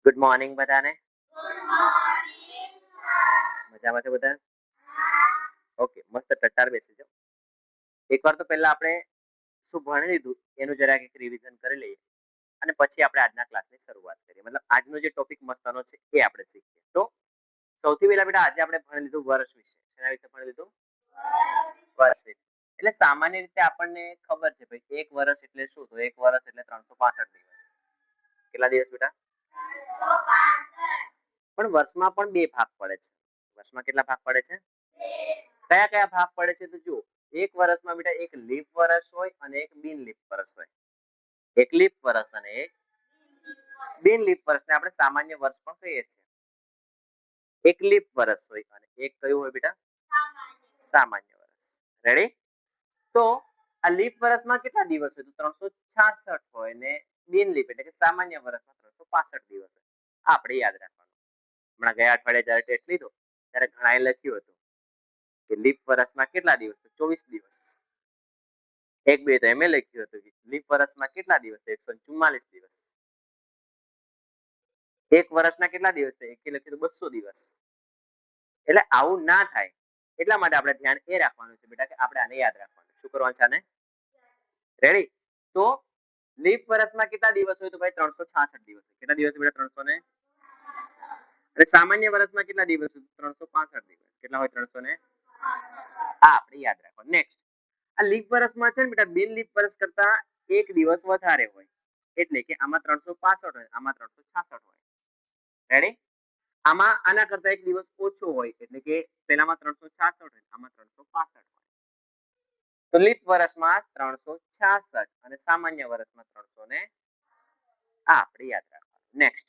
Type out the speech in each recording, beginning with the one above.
Good morning બધાને. મજામાં છે બધા? ઓકે, મસ્ત ટટ્ટાર બેસી જાઓ. એકવાર તો પહેલા આપણે શું ભણી લીધું એનું જરાક એક રિવિઝન કરી લઈએ અને પછી આપણે આજના ક્લાસની શરૂઆત કરીએ. મતલબ આજનો જે ટોપિક મસ્તનો છે એ આપણે શીખીએ. તો સૌથી પહેલા બેટા આજે આપણે ભણી લીધું વર્ષ વિશે. શેના વિશે ભણી લીધું? વર્ષ વિશે. એટલે સામાન્ય રીતે આપણને ખબર છે ભાઈ એક વર્ષ એટલે શું? તો એક વર્ષ એટલે 365 દિવસ. કેટલા દિવસ બેટા? 365. પણ વર્ષમાં પણ બે ભાગ પડે છે. વર્ષમાં કેટલા ભાગ પડે છે? કયા કયા ભાગ પડે છે? તો જુઓ, એક વર્ષમાં બેટા એક લીપ વર્ષ હોય અને એક બિન લીપ વર્ષ હોય. એક લીપ વર્ષ અને એક બિન લીપ વર્ષને આપણે સામાન્ય વર્ષ પણ કહીએ છીએ. એક લીપ વર્ષ હોય અને એક કયું હોય બેટા? સામાન્ય વર્ષ. રેડી? તો આ લીપ વર્ષમાં કેટલા દિવસ હોય? તો 366 હોય ને બિન લીપ એટલે કે સામાન્ય વર્ષમાં 365 દિવસ હોય. આપણે યાદ રાખવાનું. હમણાં ગયા અઠવાડિયે જ્યારે ટેસ્ટ લીધો ત્યારે ઘણાએ લખ્યું હતું કે લીપ વર્ષમાં કેટલા દિવસ? તો 24 દિવસ. એક બે તો એમ લખ્યું હતું કે લીપ વર્ષમાં કેટલા દિવસ? 144 દિવસ. એક વર્ષના કેટલા દિવસ છે? એક લખ્યું તો 200 દિવસ. એટલે આવું ના થાય એટલા માટે આપણે ધ્યાન એ રાખવાનું છે બેટા કે આપણે આને યાદ રાખવાનું. શું કરવાનું છે આને? રેડી? તો લીપ વર્ષમાં કેટલા દિવસ હોય? તો ભાઈ 366 દિવસ. કેટલા દિવસ બેટા? 300 ને અને સામાન્ય વર્ષમાં કેટલા દિવસ? 365 દિવસ. કેટલા હોય? 300 ને આ આપણે યાદ રાખવાનું. નેક્સ્ટ, આ લીપ વર્ષમાં છે ને બેટા બિન લીપ વર્ષ કરતા એક દિવસ વધારે હોય. એટલે કે આમાં 365 હોય, આમાં 366 હોય. રેડી? આમાં આના કરતા એક દિવસ ઓછો હોય એટલે કે પેલામાં 366 હોય, આમાં 365 હોય. તો લીપ વર્ષમાં 366 અને સામાન્ય વર્ષમાં 300 ને આ આપણે યાદ રાખવાનું. નેક્સ્ટ,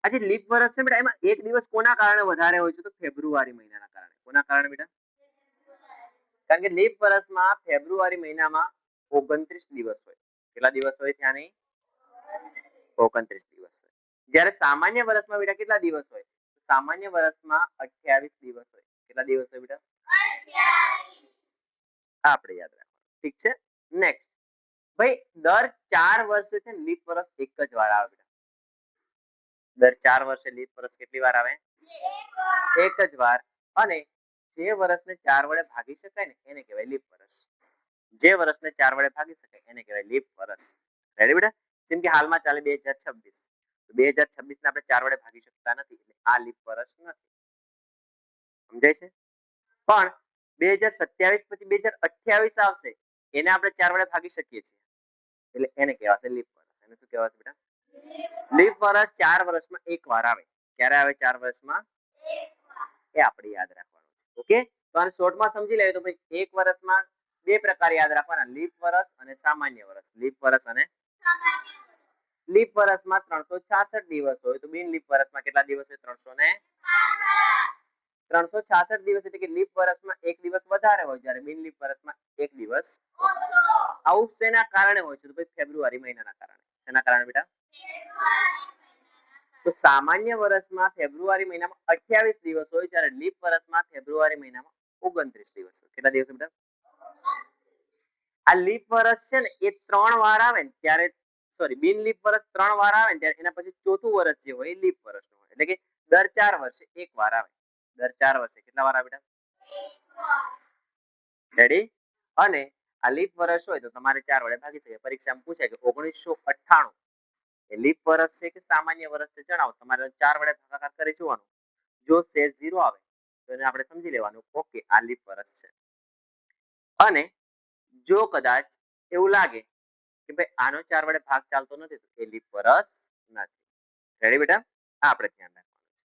આજે લીપ વર્ષ છે બેટા એમાં એક દિવસ કોના કારણે વધારે હોય છે? તો ફેબ્રુઆરી મહિનાના કારણે. કોના કારણે બેટા? કારણ કે લીપ વર્ષમાં ફેબ્રુઆરી મહિનામાં 29 દિવસ હોય. કેટલા દિવસ હોય? ત્યાં નહીં 29 દિવસ હોય. જ્યારે સામાન્ય વર્ષમાં બેટા કેટલા દિવસ હોય? સામાન્ય વર્ષમાં 28 દિવસ હોય. કેટલા દિવસ હોય બેટા? 28. આપણે યાદ રાખવાનું. ઠીક છે? નેક્સ્ટ, ભાઈ દર 4 વર્ષે છે લીપ વર્ષ એક જ વાર આવે બેટા. દર 4 વર્ષે લીપ વર્ષ કેટલી વાર આવે? એક જ વાર. અને જે વર્ષને 4 વડે ભાગી શકાય ને એને કહેવાય લીપ વર્ષ. જે વર્ષને 4 વડે ભાગી શકાય એને કહેવાય લીપ વર્ષ. રેડી બેટા? જેમ કે હાલમાં ચાલે 2026. 2026 ને આપણે 4 વડે ભાગી શકતા નથી એટલે આ લીપ વર્ષ નથી. સમજાય છે? પણ 2027 પછી 2028 આવશે એને આપણે 4 વડે ભાગી શકીએ છીએ એટલે એને કહેવાશે લીપ વર્ષ. એને શું કહેવાશે બેટા? લીપ વર્ષ 4 વર્ષમાં એક વાર આવે. ક્યારે આવે? 4 વર્ષમાં એક વાર. એ આપણે યાદ રાખવાનું છે. ઓકે? તો આને શોર્ટમાં સમજી લઈએ તો ભાઈ એક વર્ષમાં બે પ્રકાર યાદ રાખવાના, લીપ વર્ષ અને સામાન્ય વર્ષ. લીપ વર્ષ અને સામાન્ય વર્ષ. લીપ વર્ષમાં 366 દિવસ હોય તો બિન લીપ વર્ષમાં કેટલા દિવસ હોય? 366 દિવસ એટલે કે લીપ વર્ષમાં એક દિવસ વધારે હોય જ્યારે બિન લીપ વર્ષમાં એક દિવસ ઓછો. આવું શેના કારણે હોય છે? તો ભાઈ ફેબ્રુઆરી મહિનાના કારણે. શેના કારણે બેટા? તો સામાન્ય વર્ષમાં ફેબ્રુઆરી મહિનામાં 28 દિવસ હોય જ્યારે લીપ વર્ષમાં ફેબ્રુઆરી મહિનામાં 29 દિવસ હોય. કેટલા દિવસ બેટા? આ લીપ વર્ષ છે ને એ 3 વાર આવે ને ત્યારે સોરી બિન લીપ વર્ષ 3 વાર આવે ને ત્યારે એના પછી ચોથું વર્ષ જે હોય એ લીપ વર્ષનું હોય. એટલે કે દર 4 વર્ષે એક વાર આવે. દર 4 વર્ષે કેટલા વાર આવે બેટા? એક વાર. રેડી? અને આ લીપ વર્ષ હોય તો તમારે 4 વડે ભાગી શકે. પરીક્ષામાં પૂછાય કે 1998 એ લીપ વર્ષ છે કે સામાન્ય વર્ષ છે જણાવો. તમારે 4 વડે ભાગાકાર કરી જોવાનું. જો સેજ 0 આવે તો એને આપણે સમજી લેવાનું ઓકે આ લીપ વર્ષ છે. અને જો કદાચ એવું લાગે કે ભાઈ આનો 4 વડે ભાગ ચાલતો નથી તો એ લીપ વર્ષ નથી. રેડી બેટા? આ આપણે ધ્યાન રાખવાનું છે.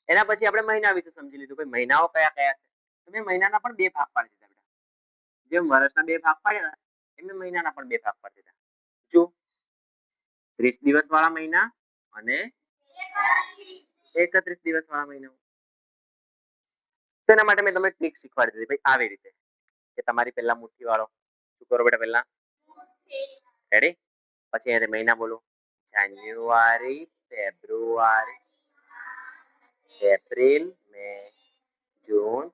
એના પછી આપણે મહિના વિશે સમજી લીધું. ભાઈ મહિનાઓ કયા કયા છે? તો મેં મહિનાના પણ બે ભાગ પાડી દીધા બેટા. જેમ વર્ષના બે ભાગ પાડ્યા એમ મહિનાના પણ બે ભાગ પાડી દીધા. જો 30 દિવસ વાળા મહિના અને 31 દિવસ વાળા મહિના. તેના માટે મેં તમને ટ્રીક શીખવાડી દીધી ભાઈ આવી રીતે કે તમારી પહેલા મુઠ્ઠી વાળો. શું કરો બેટા? પહેલા રેડી? પછી અહીંયા મહિના બોલો. January, February, April, May, June,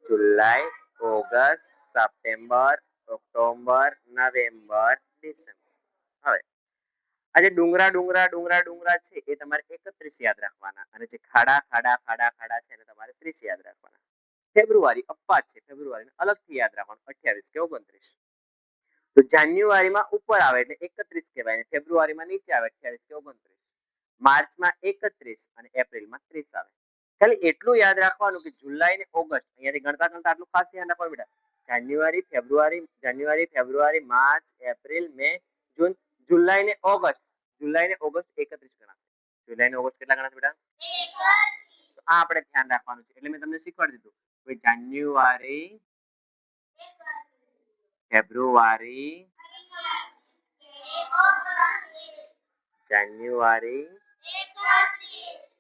July, August, September, October, November, December. હવે આ જે ડુંગરા ડુંગરા ડુંગરા ડુંગરા છે એ તમારે 31 યાદ રાખવાના અને જે ખાડા ખાડા ખાડા ખાડા છે એને તમારે 30 યાદ રાખવાના. ફેબ્રુઆરી અપવાદ છે, ફેબ્રુઆરીને અલગથી યાદ રાખવાનું 28 કે 29. તો જાન્યુઆરીમાં ઉપર આવે એટલે 31 કહેવાય ને ફેબ્રુઆરીમાં નીચે આવે 28 કે 29. માર્ચમાં 31 અને એપ્રિલમાં 30 આવે. ખાલી એટલું યાદ રાખવાનું કે જુલાઈ ને ઓગસ્ટ અહીંયાથી ગણતા ગણતા આટલું ખાસ ધ્યાન રાખવાનું બેટા. જાન્યુઆરી ફેબ્રુઆરી માર્ચ એપ્રિલ મે જૂન જુલાઈ ને ઓગસ્ટ 31 ગણાશે. જુલાઈ ને ઓગસ્ટ કેટલા ગણાશે બેટા? 31. તો આ આપણે ધ્યાન રાખવાનું છે એટલે મેં તમને શીખવાડી દીધું કે January February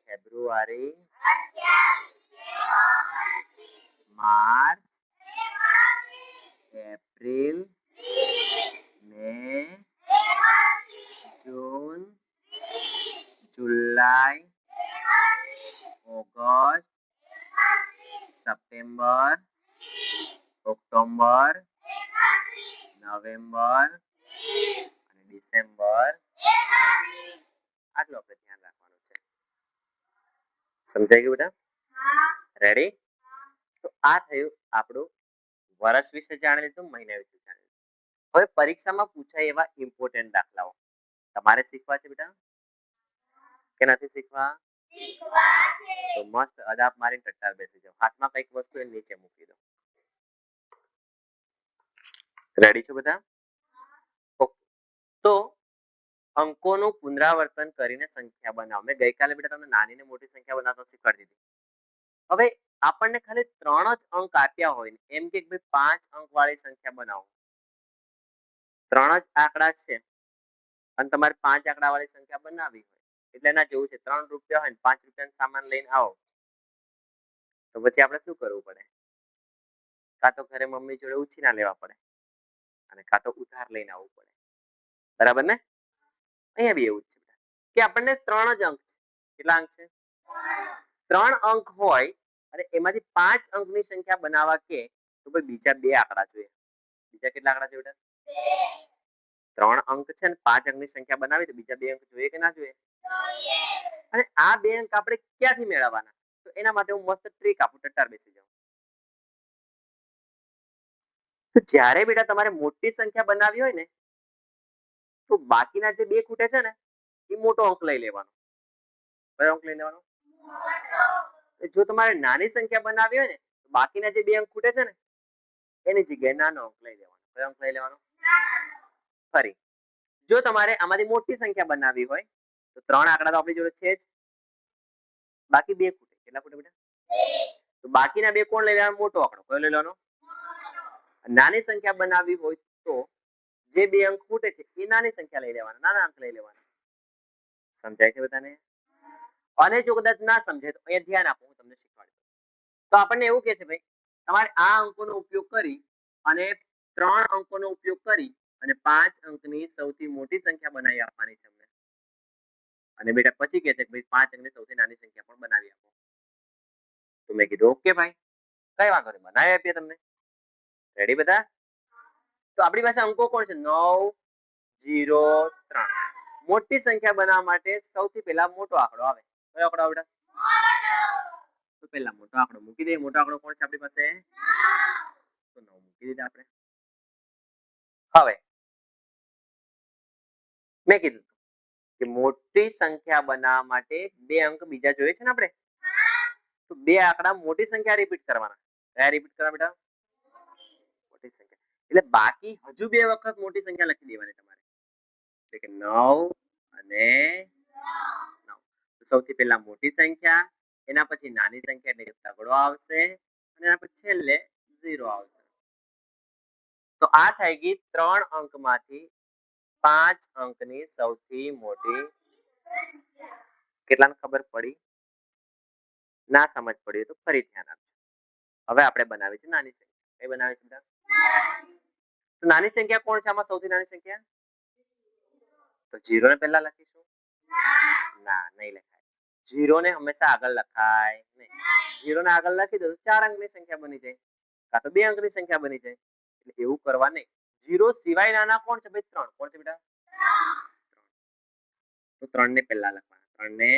February March April May June July August September October November અને ડિસેમ્બર આટલું આપણે ધ્યાન રાખવાનું છે. સમજાઈ ગયું બેટા? રેડી? તો આ થયું આપણું વર્ષ વિશે જાણી લીધું, મહિના વિશે જાણી લીધું. હવે પરીક્ષામાં પૂછાય એવા ઇમ્પોર્ટન્ટ દાખલાઓ તમારે શીખવા છે બેટા કે નથી શીખવા? તો મસ્ત અદાપ મારીને ટટ્ટાર બેસી જાઓ. હાથમાં કઈક વસ્તુ એ નીચે મૂકી દો. રેડી છો બધા? ઓકે. તો અંકોનું પુનરાવર્તન કરીને સંખ્યા બનાવો. મેં ગઈકાલે બેટા તમને નાની ને મોટી સંખ્યા બનાવતા શીખવાડી દીધી. હવે આપણને ખાલી 3 જ અંક આપ્યા હોય ને એમ કે ભાઈ 5 અંક વાળી સંખ્યા બનાવો. 3 જ આંકડા છે અને તમારે 5 આંકડા વાળી સંખ્યા બનાવવી હોય એટલે એના જેવું છે. 3 રૂપિયા હોય ને 5 રૂપિયાનો સામાન લઈને આવો તો પછી આપણે શું કરવું પડે? કાં તો ઘરે મમ્મી જોડે ઉછીના લેવા પડે અને કાં તો ઉધાર લઈને આવવું પડે. બરાબર ને? અહીંયા બી એવું જ છે કે આપણને 3 જ અંક છે. કેટલા અંક છે? 3 અંક હોય અને એમાંથી 5 અંકની સંખ્યા બનાવવા કે તો ભાઈ બીજા 2 આંકડા જોઈએ. બીજા કેટલા આંકડા જોઈએ બેટા? 3 અંક છે ને 5 અંકની સંખ્યા બનાવી તો બીજા 2 અંક જોઈએ કે ના જોઈએ? અને આ 2 અંક આપણે ક્યાંથી મેળવવાના? તો એના માટે હું મસ્ત ટ્રીક આપું, ટટ્ટાર બેસી જાઉં. તો જ્યારે બેટા તમારે મોટી સંખ્યા બનાવવી હોય ને તો બાકીના જે 2 ખૂટે છે ને એ મોટો અંક લઈ લેવાનો. કયો અંક લઈ લેવાનો? જો તમારે નાની સંખ્યા બનાવવી હોય ને તો બાકીના જે 2 અંક ખૂટે છે ને એની જગ્યાએ નાનો અંક લઈ લેવાનો. કયો અંક લઈ લેવાનો? ફરી જો તમારે આમાંથી મોટી સંખ્યા બનાવવી હોય તો 3 આંકડા તો આપણી જોડે છે જ, બાકી 2 ખૂટે. કેટલા ખૂટે બેટા? 2. તો બાકીના 2 કોણ લઈ લેવાનો? મોટો આંકડો. કયો લઈ લેવાનો? નાની સંખ્યા બનાવવી હોય તો જે 2 અંક ખૂટે છે એ નાની સંખ્યા લઈ લેવાના, નાના અંક લઈ લેવાના. સમજાય છે બધાને? અને જો કદાચ ના સમજાય તો અહીંયા ધ્યાન આપો, હું તમને શીખવાડી દઉં. તો આપણને એવું કહે છે ભાઈ તમારે આ અંકોનો ઉપયોગ કરી અને 3 અંકોનો ઉપયોગ કરી અને 5 અંકની સૌથી મોટી સંખ્યા બનાવી આપવાની છે અમને. અને બેટા પછી કહે છે કે ભાઈ 5 અંકની સૌથી નાની સંખ્યા પણ બનાવી આપો. તો મેં કીધું ઓકે ભાઈ, કઈ વાંધો નહીં, બનાવી આપીએ તમને. રેડી બધા? તો આપણી પાસે અંકો કોણ છે? 9 0 3. મોટી સંખ્યા બનાવવા માટે સૌથી પહેલા મોટો આંકડો આવે. કયો આંકડો આવે બેટા? તો પહેલા મોટો આંકડો મૂકી દઈએ. મોટો આંકડો કોણ છે આપણી પાસે? 9. તો 9 મૂકી દીધા આપણે. હવે મેં કીધું કે મોટી સંખ્યા બનાવવા માટે 2 અંક બીજા જોઈએ છે ને આપણે, તો 2 આંકડા મોટી સંખ્યા રિપીટ કરવાના. કયા રિપીટ કરવા બેટા? મોટી સંખ્યા. એટલે બાકી હજુ 2 વખત મોટી સંખ્યા લખી દેવાની તમારે. એટલે કે 9 અને 9. તો સૌથી પહેલા મોટી સંખ્યા, એના પછી નાની સંખ્યા એટલે કે તગડો આવશે અને એના પછી છેલ્લે 0 આવશે. તો આ થઈ ગઈ 3 અંકમાંથી 5 અંકની સૌથી મોટી. કેટલાને ખબર પડી? ના સમજ પડી તો ફરી ધ્યાન આપજો. હવે આપણે બનાવી છે નાની સંખ્યા. કઈ બનાવી છે બેટા? તો નાની સંખ્યા કોણ છે આમાં? સૌથી નાની સંખ્યા તો 0 ને પહેલા લખીશું. ના, નહીં લખાય. 0 ને હંમેશા આગળ લખાય નહીં. 0 ને આગળ લખી દો તો 4 અંકની સંખ્યા બની જાય, કાં તો 2 અંકની સંખ્યા બની જાય. એટલે એવું કરવા નહીં. 0 સિવાય નાના કોણ છે ભાઈ? 3. કોણ છે બેટા? 3. તો 3 ને પહેલા લખવાના, 3 ને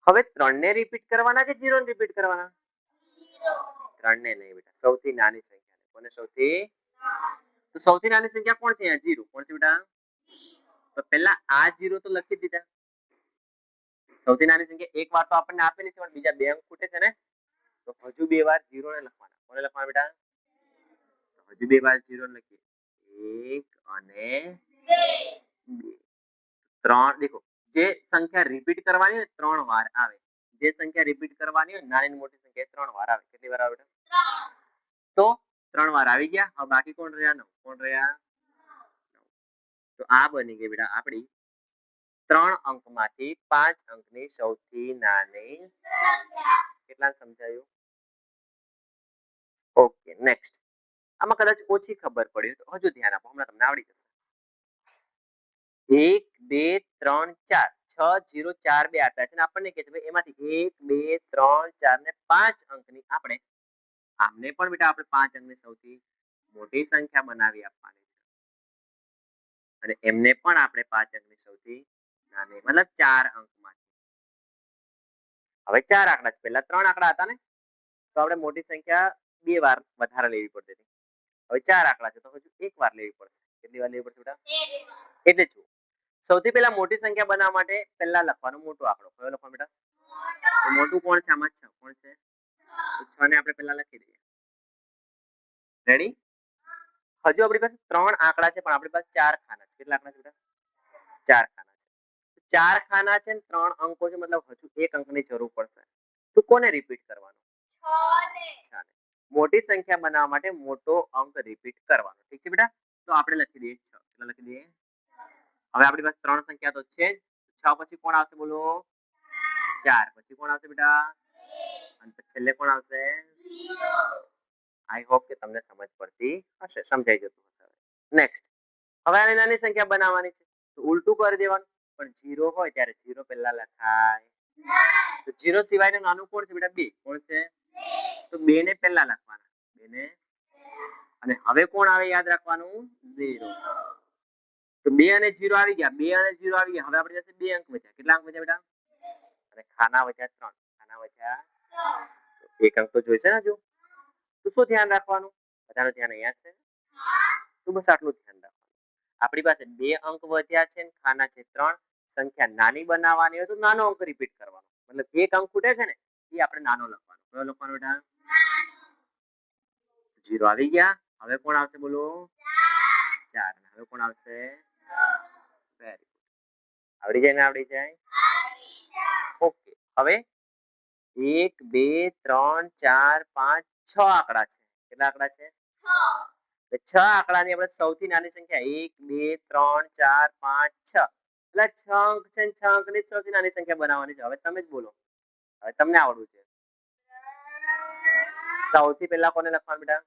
હવે 3 ને રિપીટ કરવાના કે 0 ને રિપીટ કરવાના? 3 ને નહીં બેટા, સૌથી નાની સંખ્યા કોને? સૌથી તો સૌથી નાની સંખ્યા કોણ છે? 0. કોણ છે બેટા? તો પહેલા આ 0 તો લખી દીધા. સૌથી નાની સંખ્યા એક વાર તો આપણને આપેલી છે, પણ બીજા બે અંક ખૂટે છે ને, તો હજુ બે વાર 0 ને લખવાના. કોને લખવાના બેટા? હજુ બે વાર 0 લખીએ, 1 અને 2. 3 દેખો, જે સંખ્યા રિપીટ કરવાની હોય 3 વાર આવે. જે સંખ્યા રિપીટ કરવાની હોય નાની ને મોટી સંખ્યા 3 વાર આવે. કેટલી વાર આવે બેટા? 3. તો 3 વાર આવી ગયા. હવે બાકી કોણ રહ્યા? 9. કોણ રહ્યા? 9. તો આ બની ગઈ બેટા આપણી 3 અંકમાંથી 5 અંકની સૌથી નાની સંખ્યા. કેટલા સમજાયું? Okay, next. આમાં કદાચ ઓછી ખબર પડી તો હજુ ધ્યાન આપો, હમણાં તમને આવડી જશે. 1 2 3 4 6 0 4 2 આપ્યા છે ને આપણને કહે છે ભાઈ એમાંથી 1 2 3 4 ને 5 અંકની આપણે આમને પણ બેટા આપણે 5 અંકની સૌથી મોટી સંખ્યા બનાવી આપવાની છે, અને એમને પણ આપણે 5 અંકની સૌથી નાની, મતલબ 4 અંકમાં. હવે 4 આંકડા છે, પહેલા 3 આંકડા હતા ને, તો આપણે મોટી સંખ્યા બે વાર વધારે લેવી પડતી હતી. હવે 4 આંકડા છે તો હજુ એક વાર લેવી પડશે. કેટલી વાર લેવી પડશે બેટા? એક વાર. એટલે જો સૌથી પહેલા મોટી સંખ્યા બનાવવા માટે પહેલા લખવાનો મોટો આંકડો. કયો લખવાનો બેટા? તો મોટું કોણ છે આમાં? 6. કોણ છે? તો 6 ને આપણે પહેલા લખી દઈએ. રેડી? હજુ આપણી પાસે 3 આંકડા છે, પણ આપણી પાસે 4 ખાના છે. કેટલા આંકડા છે બેટા? 4 ખાના છે. 4 ખાના છે ને 3 અંકો છે, મતલબ હજુ એક અંકની જરૂર પડશે. તો કોને રિપીટ કરવાનો? 6 ને. મોટી સંખ્યા બનાવવા માટે મોટો અંક રિપીટ કરવાનો. ઠીક છે બેટા? તો આપણે લખી દઈએ 6. કેટલા લખી દઈએ? હવે આપણી પાસે 3 સંખ્યા તો છે જ. 6 પછી કોણ આવશે બોલો? 4. પછી કોણ આવશે બેટા? અને છેલ્લે કોણ આવશે? 0. આઈ હોપ કે તમને સમજ પડતી હશે, સમજાઈ જતું હશે. નેક્સ્ટ. હવે આની નાની સંખ્યા બનાવવાની છે, તો ઉલટું કરી દેવાનું. પણ 0 હોય ત્યારે 0 પહેલા લખાય. તો 0 સિવાયનું નાનું કોણ છે બેટા? 2. કોણ છે? તો 2 ને પહેલા લખવાના. 2 ને, અને હવે કોણ આવે યાદ રાખવાનું? 0. તો 2 અને 0 આવી ગયા. 2 અને 0 આવી ગયા. હવે આપણી પાસે 2 અંક વધ્યા. કેટલા અંક વધ્યા બેટા? અને ખાના વધ્યા 3. ખાના વધ્યા 3. એક અંક તો જોઈશે ને હજુ. તો શું ધ્યાન રાખવાનું? બધાનું ધ્યાન અહીંયા છે. તો બસ આટલું ધ્યાન રાખવાનું. આપણી પાસે 2 અંક વધ્યા છે, ખાના છે 3. સંખ્યા નાની બનાવવાની હોય તો નાનો અંક રિપીટ કરવાનો. મતલબ એક અંક ખૂટે છે ને, એ આપણે નાનો લખવાનો. કયો લખવાનો બેટા? 0 આવી ગયા. હવે કોણ આવશે બોલો? 4. હવે કોણ આવશે? Very good. આવડી જાય ને? આવડી જાય. ઓકે. હવે 1 2 3 4 5 6 આંકડા છે. કેટલા આંકડા છે? 6. 6 આંકડાની આપણે સૌથી નાની સંખ્યા 1 2 3 4 5 6. એટલે 6 અંક છે, 6 અંકની સૌથી નાની સંખ્યા બનાવવાની છે. હવે તમે જ બોલો. હવે તમને આવડવું છે. સૌથી પહેલા કોને લખવાનું બેટા?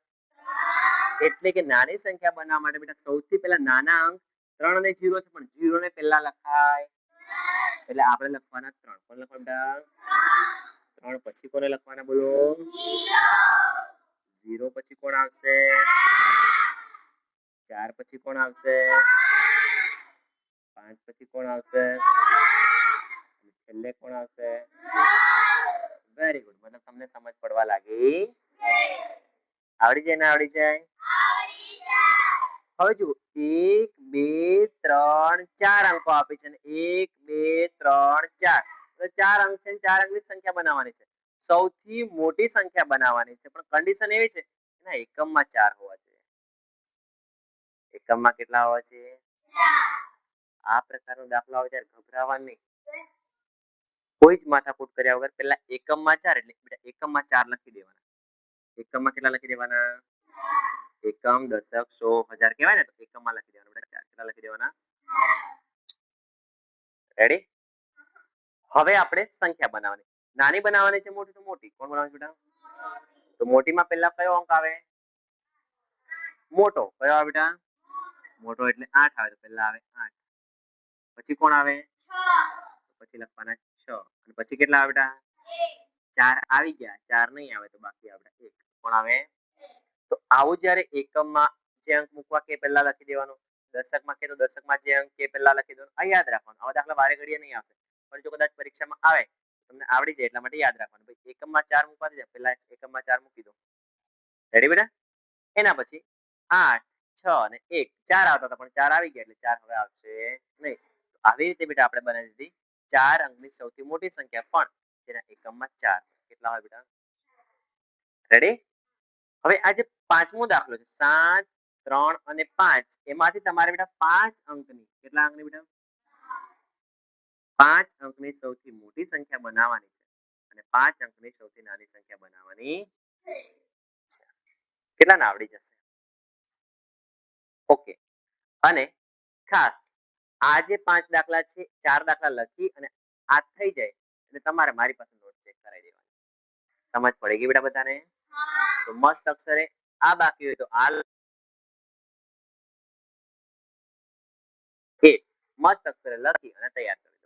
એટલે કે નાની સંખ્યા બનાવવા માટે બેટા સૌથી પહેલા નાના અંક 3 અને 0 છે, પણ 0 ને પહેલા લખાય. એટલે આપણે લખવાના 3. કોને લખવાનું બેટા? 3 પછી કોને લખવાના બોલો? 0 પછી કોણ આવશે? 4 પછી કોણ આવશે? 5 પછી કોણ આવશે? છેલ્લે કોણ આવશે? Very good. મતલબ તમને સમજ પડવા લાગી. આવડી જાય ને? આવડી જાય. હવે જુઓ, 1 2 3 4 અંકો આપી છે, 1 2 3 4. તો 4 અંક છે, 4 અંકની સંખ્યા બનાવવાની છે. સૌથી મોટી સંખ્યા બનાવવાની છે, પણ કન્ડિશન એવી છે એના એકમમાં 4 હોવા જોઈએ. એકમમાં કેટલા હોવા જોઈએ? 4. આ પ્રકારનો દાખલો આવે ત્યારે ગભરાવાનું નહીં. કોઈ જ માથાકૂટ કર્યા વગર પહેલા એકમમાં 4 એટલે બેટા એકમમાં 4 લખી દેવાના. એકમમાં કેટલા લખી દેવાના? એકમ, દશક, સો, હજાર કહેવાય ને, તો એકમમાં લખી દેવાના બેટા 4. કેટલા લખી દેવાના? રેડી? હવે આપણે સંખ્યા બનાવવાની. નાની બનાવવાની છે, મોટી તો મોટી. કોણ બનાવવાની બેટા? તો મોટીમાં પહેલા કયો અંક આવે? મોટો. કયો આવે બેટા? મોટો એટલે 8 આવે, તો પહેલા આવે 8. પછી કોણ આવે? 6. પછી લખવાના 6. અને પછી કેટલા આવે બેટા? 4 આવી ગયા. 4 નહીં આવે તો બાકી આપણે 1. કોણ આવે? તો આવું જ્યારે એકમમાં જે અંક મૂકવા કે પહેલા લખી દેવાનો. દશકમાં કે તો દશકમાં જે અંક કે પહેલા લખી દો, આ યાદ રાખવાનું. આવા દાખલા વારે ઘડીએ નહીં આવશે, પણ જો કદાચ પરીક્ષામાં આવે તમને આવડી જાય એટલા માટે યાદ રાખવાનું. ભાઈ એકમમાં 4 મૂકવા દે, પહેલા એકમમાં 4 મૂકી દો. રેડી બેટા? એના પછી 8, 6 અને 1 4 આવતા હતા, પણ 4 આવી ગયા એટલે 4 હવે આવશે નહીં. આવી રીતે બેટા આપણે બનાવી દીધી 4 અંકની સૌથી મોટી સંખ્યા, પણ જેના એકમમાં 4. કેટલા હોય બેટા? રેડી? હવે આ જે પાંચમો દાખલો છે 7, 3 અને 5, એમાંથી તમારે બેટા 5 અંકની, કેટલા અંકની બેટા? 5 અંકની સૌથી મોટી સંખ્યા બનાવવાની છે અને 5 અંકની સૌથી નાની સંખ્યા બનાવવાની છે. કેટલાને આવડી જશે? ઓકે. અને ખાસ આ જે 5 દાખલા છે, 4 દાખલા લખી અને આ થઈ જાય એટલે તમારે મારી પાસે નોટ ચેક કરાવી દેવાની. સમજ પડી ગઈ બેટા બધાને? તો મસ્ત અક્ષરે આ બાકી હોય તો આ મસ્ત અક્ષરે લખી અને તૈયાર કરી.